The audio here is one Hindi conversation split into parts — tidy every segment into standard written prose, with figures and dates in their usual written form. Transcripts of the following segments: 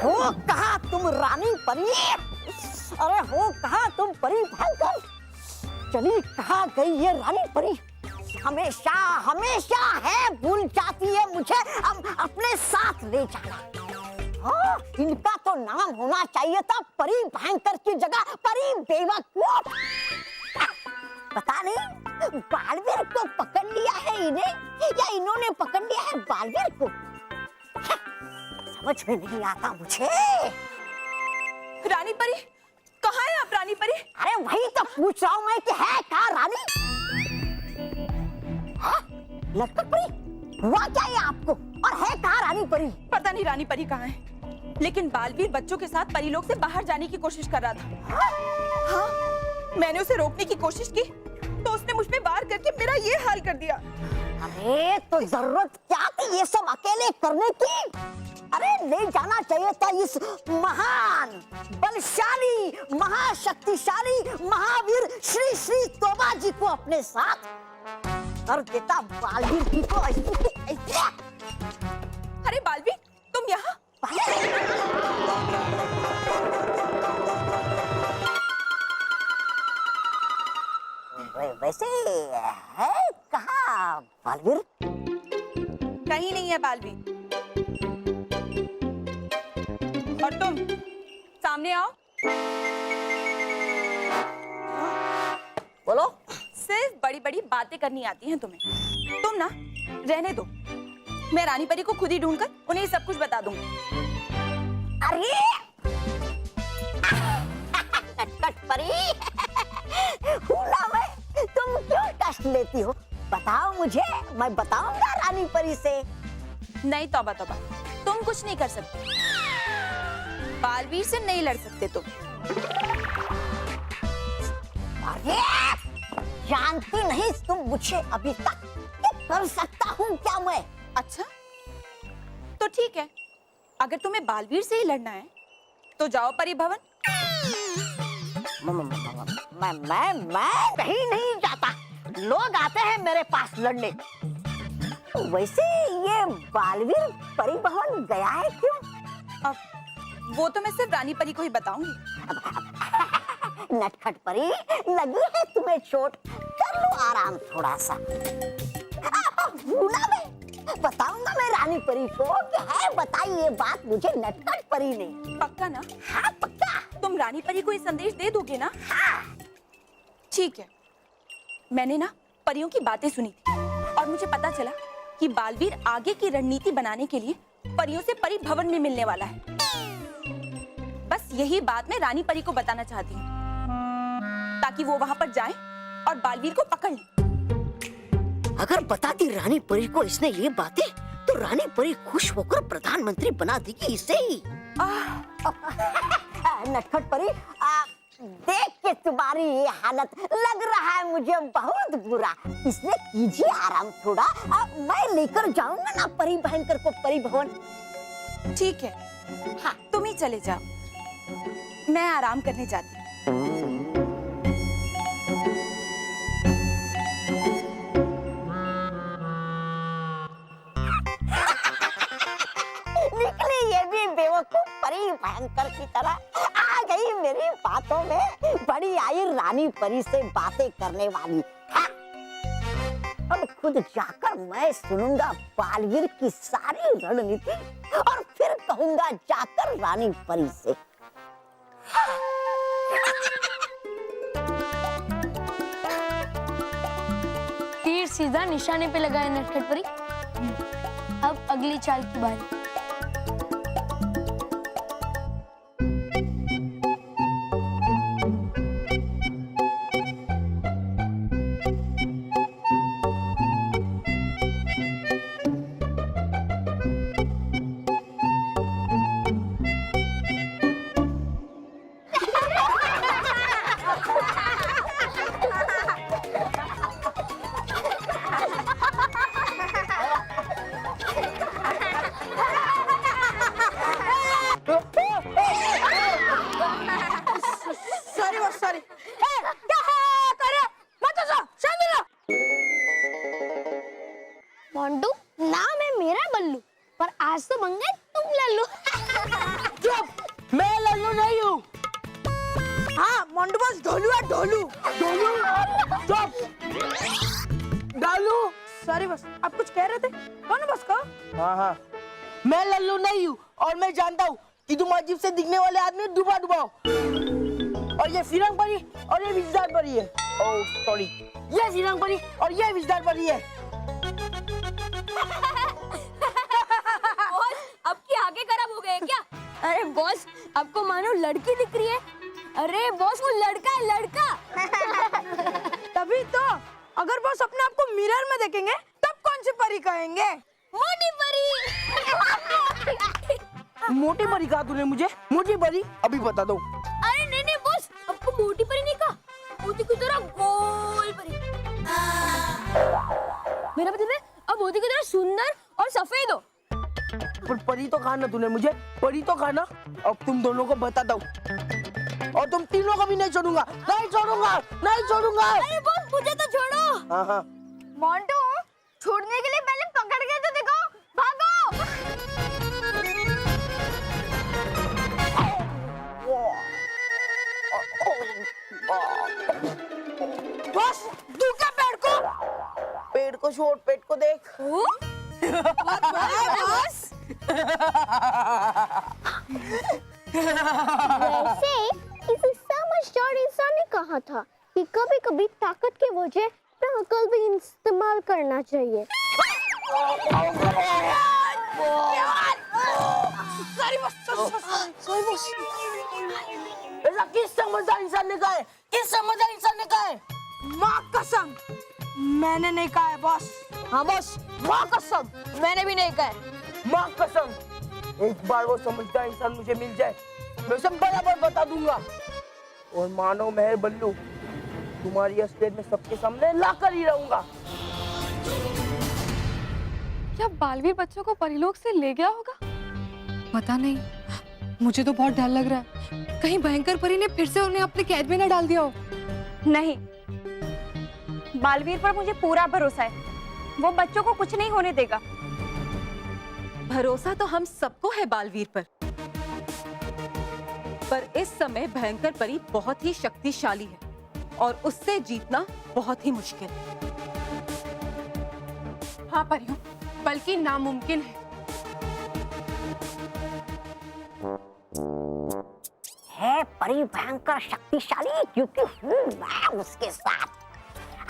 हो कहाँ तुम रानी परी? अरे हो कहाँ तुम परी भयंकर? चली कहाँ गई ये रानी परी? हमेशा हमेशा है भूल जाती है मुझे अब अपने साथ ले जाना। हाँ, इनका तो नाम होना चाहिए था परी भयंकर की जगह परी बेवकूफ। पता नहीं बालवीर को पकड़ लिया है इन्हें या इन्होंने पकड़ लिया है बालवीर को, समझ में नहीं आता मुझे। रानी परी कहाँ है आप? रानी परी, अरे वही तो पूछ रहा हूँ मैं कि है कहाँ रानी? लटकट परी, हुआ क्या ये आपको? और है कहाँ रानी परी? पता नहीं रानी परी कहाँ है, लेकिन बालवीर बच्चों के साथ परी लोग से बाहर जाने की कोशिश कर रहा था। हाँ, मैंने उसे रोकने की कोशिश की तो उसने मुझ पे वार करके मेरा ये हाल कर दिया। अरे तो जरूरत क्या थी ये सब अकेले करने की? अरे ले जाना चाहिए था इस महान, बलशाली, महाशक्तिशाली महावीर श्री श्री तोबा जी को अपने साथ, और देता बालवीर की को ऐसे। अरे बालवीर तुम यहाँ? वैसे है कहाँ बालवीर? कहीं नहीं है बालवीर। और तुम सामने आओ। बोलो। सिर्फ बड़ी बड़ी बातें करनी आती हैं तुम्हें। तुम ना रहने दो, मैं रानी परी को खुद ही ढूंढकर उन्हें सब कुछ बता दूंगी। अरे नटखट परी, भूला मैं, तुम क्यों कष्ट लेती हो? बताओ मुझे, मैं बताऊंगा रानी परी से। नहीं तौबा तौबा, तुम कुछ नहीं कर सकते, बालवीर से नहीं लड़ सकते तुम। अरे जानती नहीं तुम मुझे अभी तक, कर सकता हूँ क्या मैं? अच्छा तो ठीक है, अगर तुम्हें बालवीर से ही लड़ना है तो जाओ परी भवन। मैं कहीं नहीं जाता, लोग आते हैं मेरे पास लड़ने। वैसे ये बालवीर परी भवन गया है क्यों? अब वो तो मैं सिर्फ रानी परी को ही बताऊंगी। नटखट परी, लगी है तुम्हें चोट, कर लो आराम थोड़ा सा। भूला मैं, बताऊंगा मैं रानी परी को कि है बताई ये बात मुझे नटखट परी ने। पक्का ना? हाँ पक्का। तुम रानी परी को ये संदेश दे दोगे ना? हाँ। ठीक है, मैंने ना परियों की बातें सुनी थी और मुझे पता चला कि बालवीर आगे की रणनीति बनाने के लिए परियों से परी भवन में मिलने वाला है। बस यही बात मैं रानी परी को बताना चाहती हूँ ताकि वो वहाँ पर जाए और बालवीर को पकड़ ले। अगर बताती रानी परी को इसने ये बातें तो रानी परी खुश होकर प्रधानमंत्री बना देगी इसे ही। नटखट परी, देख के तुम्हारी ये हालत लग रहा है मुझे बहुत बुरा, इसलिए कीजिए आराम थोड़ा। मैं लेकर जाऊंगा ना परी भयंकर को परी भवन। ठीक है, हाँ तुम ही चले जाओ, मैं आराम करने जाती हूँ। निकली ये भी बेवकूफ परी भयंकर की तरह, आ गई मेरी बातों में, बड़ी आई रानी परी से बातें करने वाली। हाँ। अब खुद जाकर मैं सुनूंगा बालवीर की सारी रणनीति और फिर कहूंगा जाकर रानी परी से। तीर सीधा निशाने पे लगा है नटखट परी। अब अगली चाल की बारी। मोंटू, नाम है मेरा बल्लू, पर आज तो बन गए तुम लल्लू। चुप, मैं लल्लू नहीं हूँ। हाँ मोंटू बॉस ढोलू है ढोलू। ढोलू, चुप। डालू। सॉरी बॉस, आप कुछ कह रहे थे? कौन बॉस का? हाँ हाँ, मैं लल्लू नहीं हूँ और मैं जानता हूँ कि तुम अजीब से दिखने वाले आदमी डुबा डुबाओ। और ये फिरंग परी और ये विजदार परी है। ओह सॉरी, ये फिरंग परी और ये विजदार परी है। बॉस, आपकी आगे खराब हो गए क्या? अरे बॉस, आपको मानो लड़की दिख रही है। अरे बॉस, वो लड़का है, लड़का। तभी तो, अगर बॉस अपने आप को मिरर में देखेंगे तब कौन सी परी कहेंगे? मोटी परी। मोटी परी कहा तूने मुझे? मोटी परी अभी बता दो। अरे नहीं नहीं बॉस, आपको मोटी परी नहीं कहा, मोती की तरह गोल परी। मेरा मतलब है अब मोती की तरह सुंदर और सफेद हो। पर परी तो कहा ना तूने मुझे, परी तो कहा ना। अब तुम दोनों को बताता हूँ और तुम तीनों को भी नहीं छोड़ूंगा, नहीं छोड़ूंगा, नहीं छोड़ूंगा। अरे बॉस, मुझे तो छोड़ो। हाँ हाँ, मोंटू, छोड़ने के लिए पहले पकड़ के तो देखो, भागो। बस तू क्या पेड़ को छोड़, पेट को देख। वैसे किसी समझदार इंसान ने कहा था कि कभी-कभी ताकत के वजह अपना अकल भी इस्तेमाल करना चाहिए। ऐसा किस समझदार इंसान ने कहा है? किस समझदार इंसान ने कहा है? माँ कसम, मैंने नहीं कहा है बॉस। हाँ बॉस, माँ कसम, मैंने भी नहीं कहा है। माँ कसम, एक बार वो समझदार इंसान मुझे मिल जाए, मैं उसे बराबर बता दूंगा। और मानो मेहर बल्लू, तुम्हारी असलियत में सबके सामने लाकर ही रहूंगा। क्या बालवीर बच्चों को परिलोक से ले गया होगा? पता नहीं, मुझे तो बहुत डर लग रहा है। कहीं भयंकर परी ने फिर से उन्हें अपने कैद में न डाल दिया हो। नहीं, बालवीर पर मुझे पूरा भरोसा है, वो बच्चों को कुछ नहीं होने देगा। भरोसा तो हम सबको है बालवीर पर इस समय भयंकर परी बहुत ही शक्तिशाली है और उससे जीतना बहुत ही मुश्किल। हाँ परियों, बल्कि नामुमकिन है परी भयंकर शक्तिशाली, क्योंकि हूँ मैं उसके साथ।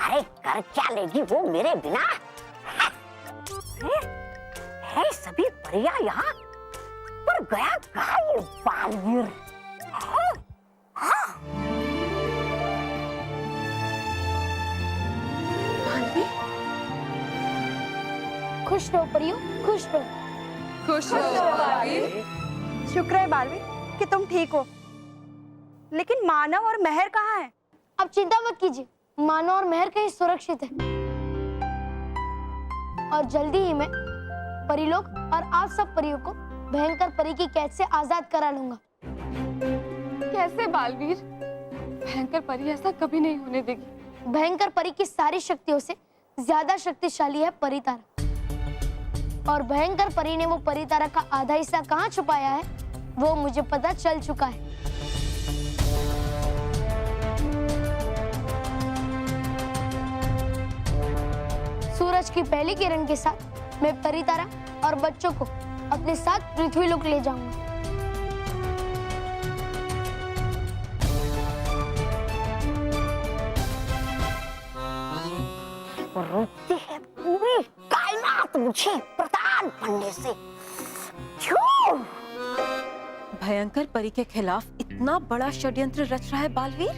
अरे कर क्या लेगी वो मेरे बिना? है सभी परियां यहाँ, पर गया कहाँ ये बालवीर? खुश रहो परियों, खुश रहो। खुश रहो बालवीर। शुक्र है बालवीर कि तुम ठीक हो, लेकिन मानव और मेहर कहाँ है? अब चिंता मत कीजिए, मानो और मेहर कहीं सुरक्षित है और जल्दी ही मैं परिलोक और आप सब परियों को भयंकर परी की कैद से आजाद करा लूंगा। कैसे बालवीर? भयंकर परी ऐसा कभी नहीं होने देगी। भयंकर परी की सारी शक्तियों से ज्यादा शक्तिशाली है परितारा, और भयंकर परी ने वो परितारा का आधा हिस्सा कहाँ छुपाया है वो मुझे पता चल चुका है। सूरज की पहली किरण के साथ मैं परितारा और बच्चों को अपने साथ पृथ्वीलोक ले जाऊंगा। रोकती है पूरी कायनात मुझे प्रधान बनने से। क्यों? भयंकर परी के खिलाफ इतना बड़ा षड्यंत्र रच रहा है बालवीर।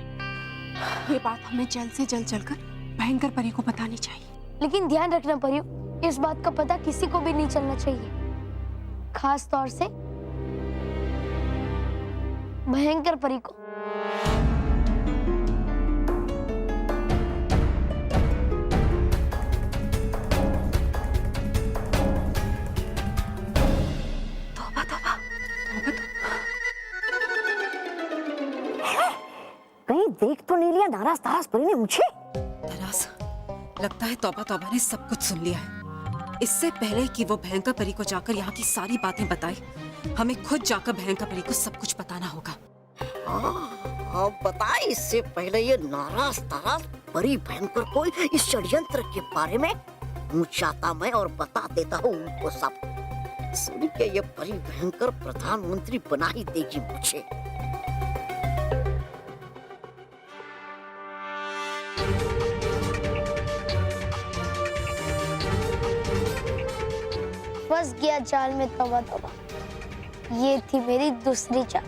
ये बात हमें जल्द से जल्द चलकर भयंकर परी को बतानी चाहिए। लेकिन ध्यान रखना परियों, इस बात का पता किसी को भी नहीं चलना चाहिए, खास तौर से भयंकर परी को। कहीं देख तो नहीं लिया नाराज ताराज परी ने मुझे? तरास, लगता है तौबा तौबा ने सब कुछ सुन लिया है। इससे पहले कि वो भयंकर परी को जाकर यहाँ की सारी बातें बताए, हमें खुद जाकर भयंकर परी को सब कुछ बताना होगा। अब बता, इससे पहले ये नाराज ताराज परी भयंकर को इस षड्यंत्र के बारे में पूछाता मैं और बता देता हूँ उनको सब। सुन के ये परी भयंकर प्रधानमंत्री बना ही देगी मुझे। फंस गया जाल में तवा तवा। ये थी मेरी दूसरी चाल।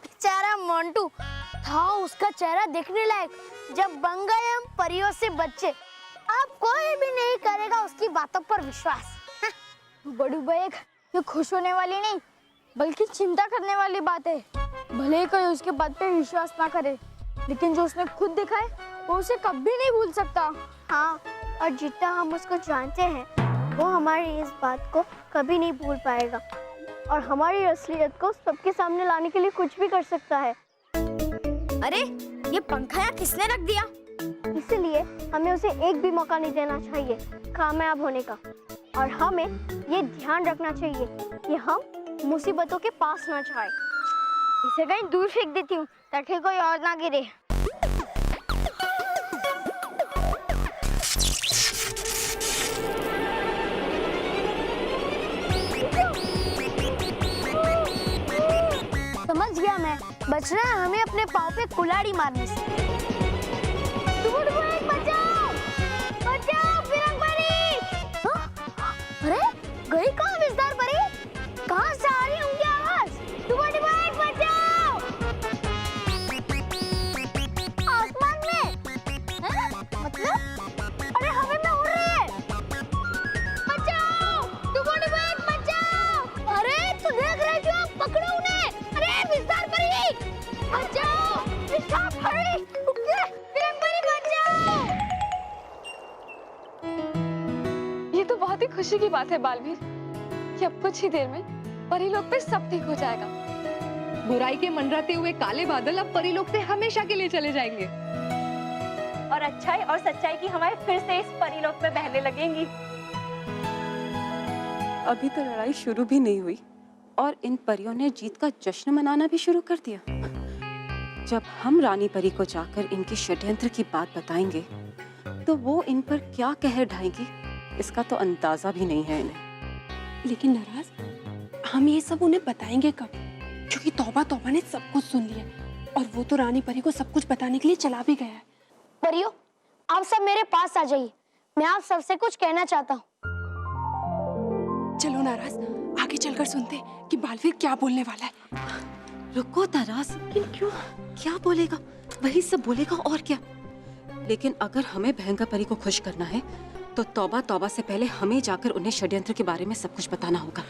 बेचारा मोंटू था, उसका चेहरा देखने लायक। जब बन गए हम परियों से बच्चे, अब कोई भी नहीं करेगा उसकी बातों पर विश्वास। बड़ू बैग, ये खुश होने वाली नहीं बल्कि चिंता करने वाली बात है। भले ही कोई उसके बात पे विश्वास ना करे, लेकिन जो उसने खुद देखा है वो उसे कभी नहीं भूल सकता। हाँ, और जितना हम उसको जानते हैं वो हमारी इस बात को कभी नहीं भूल पाएगा और हमारी असलियत को सबके सामने लाने के लिए कुछ भी कर सकता है। अरे ये पंखा यहाँ किसने रख दिया? इसलिए हमें उसे एक भी मौका नहीं देना चाहिए कामयाब होने का, और हमें ये ध्यान रखना चाहिए कि हम मुसीबतों के पास ना जाए। इसे कहीं दूर फेंक देती हूँ ताकि कोई और ना गिरे। समझ गया मैं, बचना है हमें अपने पाँव पे कुल्हाड़ी मारने से। बचाओ! बचाओ फिरंग परी! हाँ? अरे गई कहाँ विस्तार परी? कहाँ से आ रही उनकी आवाज? बचाओ! आसमान में? हैं? मतलब? अरे हवा में उड़ रही है। बचाओ! बचाओ! अरे तू देख रहे जो, पकड़ो उन्हें! अरे विस्तार परी! बचाओ! विस्तार परी! फिरंग परी बचाओ! ये तो बहुत ही खुशी की बात है बालवीर कि अब कुछ ही देर में परीलोक पे सब ठीक हो जाएगा। बुराई के मंडराते हुए काले बादल अब परीलोक से हमेशा के लिए चले जाएंगे और अच्छाई और सच्चाई की हवाएं फिर से इस परीलोक में बहने लगेंगी। अभी तो लड़ाई शुरू भी नहीं हुई और इन परियों ने जीत का जश्न मनाना भी शुरू कर दिया। जब हम रानी परी को जाकर इनकी षड्यंत्र की बात बताएंगे तो वो इन पर क्या कहर ढाएंगी, इसका तो अंदाजा भी नहीं है इन्हें। लेकिन नाराज, हम ये सब उन्हें बताएंगे कब? क्योंकि तौबा तौबा ने सब कुछ सुन लिया और वो तो रानी परी को सब कुछ बताने के लिए चला भी गया है। परियों, आप सब मेरे पास आ जाइए, मैं आप सबसे कुछ कहना चाहता हूँ। चलो नाराज, आगे चलकर सुनते हैं कि बालवीर क्या बोलने वाला है। रुको नाराज, लेकिन क्यों? क्या बोलेगा? वही सब बोलेगा और क्या। लेकिन अगर हमें भयंकर परी को खुश करना है तो तौबा तौबा से पहले हमें जाकर उन्हें षड्यंत्र के बारे में सब कुछ बताना होगा।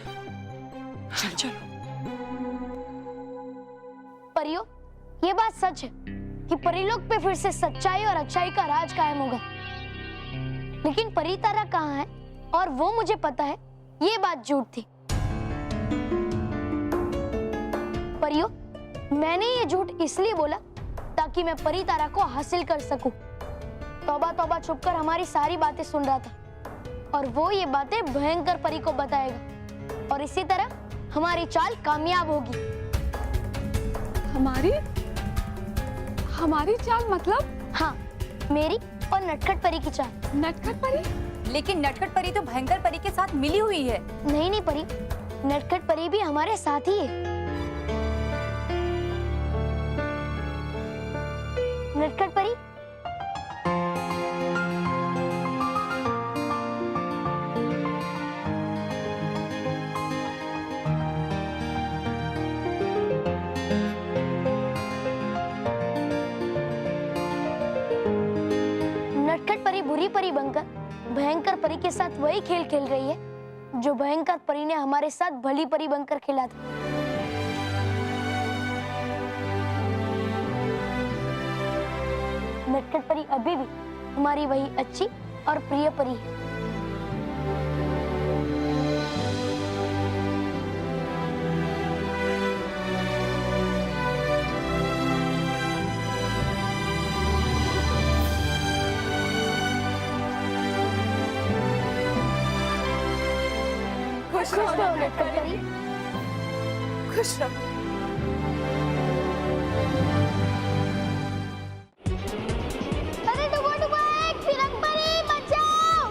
चलो चलो। परियों, ये बात सच है कि परीलोक पे फिर से सच्चाई और अच्छाई का राज कायम होगा। लेकिन परी तारा कहाँ है और वो मुझे पता है, ये बात झूठ थी। परियों, मैंने ये झूठ इसलिए बोला ताकि मैं परी तारा को हासिल कर सकूं। तौबा तौबा छुपकर हमारी सारी बातें सुन रहा था और वो ये बातें भयंकर परी को बताएगा और इसी तरह हमारी चाल कामयाब होगी। हमारी चाल मतलब? हाँ, मेरी और नटखट परी की चाल। नटखट परी? लेकिन नटखट परी तो भयंकर परी के साथ मिली हुई है। नहीं परी, नटखट परी भी हमारे साथ ही है। नटखट परी, नटखट परी बुरी परी बनकर भयंकर परी के साथ वही खेल खेल रही है जो भयंकर परी ने हमारे साथ भली परी बनकर खेला था। नटखट परी अभी भी हमारी वही अच्छी और प्रिय परी है। खुश रहो लटकन परी। खुश रहो। अरे डुबो डुबो एक फिरंग परी बचाओ।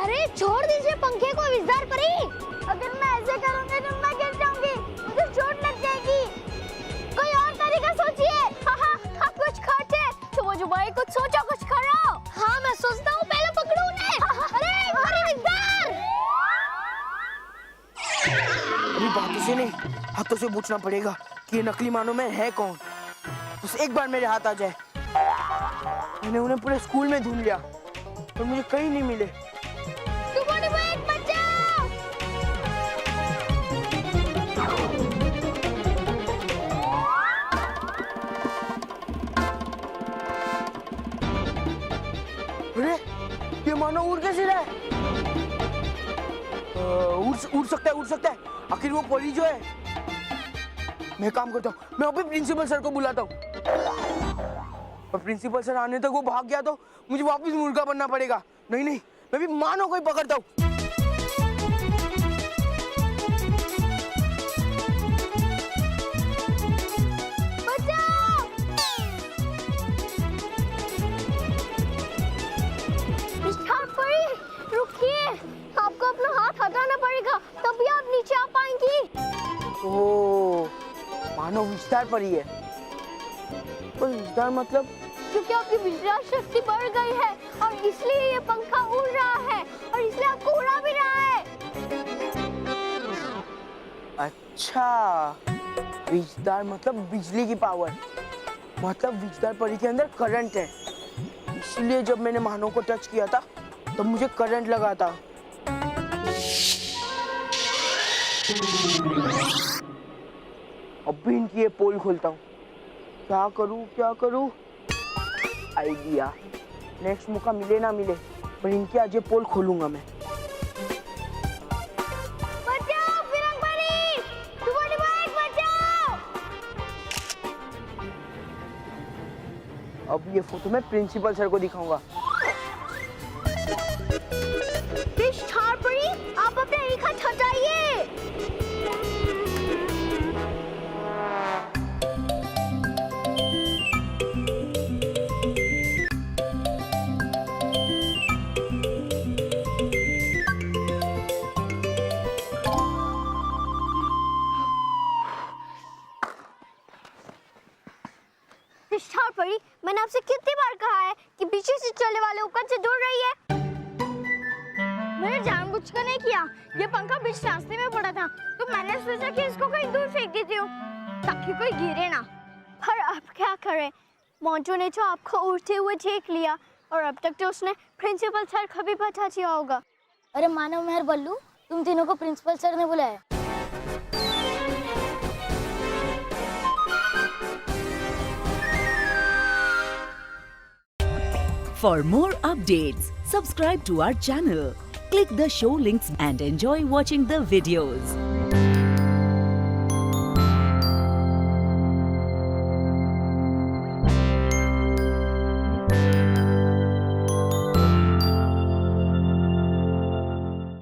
अरे छोड़ दीजिए पंखे को विजदार परी। अगर मैं ऐसे करूंगी तो मैं गिर जाऊंगी, मुझे चोट लग जाएगी। कोई और तरीका सोचिए। हाँ कुछ खाते। डुबो डुबो कुछ सोचो, कुछ करो। हाँ मैं सोचता हूँ, पहले पकड़ो उन्हें। अरे परी विजदार। अभी बातों से नहीं, हाथों से पूछना पड़ेगा कि ये नकली मानो में है कौन। बस एक बार मेरे हाथ आ जाए। मैंने उन्हें पूरे स्कूल में ढूंढ लिया पर मुझे कहीं नहीं मिले। डुबो डुबो एक बचाओ। अरे ये मानो उड़ कैसे रहा है? उड़ सकता है। आखिर वो परी जो है। मैं काम करता हूँ, मैं अभी प्रिंसिपल सर को बुलाता हूँ। और प्रिंसिपल सर आने तक वो भाग गया तो मुझे वापस मुर्गा बनना पड़ेगा। नहीं मैं भी मानो को ही पकड़ता हूँ। रुकिए, आपको अपना हाथ हटाना पड़ेगा तभी आप नीचे आ पाएंगी। ओह, मानो विस्तार परी है। तो विस्तार मतलब? क्योंकि आपकी विजया शक्ति बढ़ गई है और इसलिए ये पंखा उड़ रहा है और इसलिए आपको उड़ा भी रहा है। अच्छा, विजदार मतलब बिजली की पावर। मतलब विजदार परी के अंदर करंट है, इसलिए जब मैंने मानो को टच किया था तब मुझे करंट लगा था। अब भी इनकी ये पोल खोलता हूँ। क्या करूँ? आइडिया। नेक्स्ट मौका मिले ना मिले पर इनकी आज ये पोल खोलूंगा मैं। बचाओ फिरंग परी! डुबो डुबो एक बचाओ! अब ये फोटो मैं प्रिंसिपल सर को दिखाऊंगा। विस्तार परी, आप अपने एक हाथ हटाइए। विस्तार परी, मैंने आपसे कितनी बार कहा है कि पीछे से चलने वाले उपकरण से दूर रहिए। मैंने जानबूझकर नहीं किया, ये पंखा बीच रास्ते में पड़ा था तो मैंने सोचा कि इसको कहीं दूर फेंक देती हूँ ताकि कोई गिरे ना। पर अब क्या करें, मोंटू ने तो आपको उड़ते हुए देख लिया और अब तक तो उसने प्रिंसिपल सर को भी बता दिया होगा। अरे मानव मेहर बल्लू, तुम तीनों को प्रिंसिपल सर ने बुलाया। For more updates, subscribe to our channel, click the show links and enjoy watching the videos.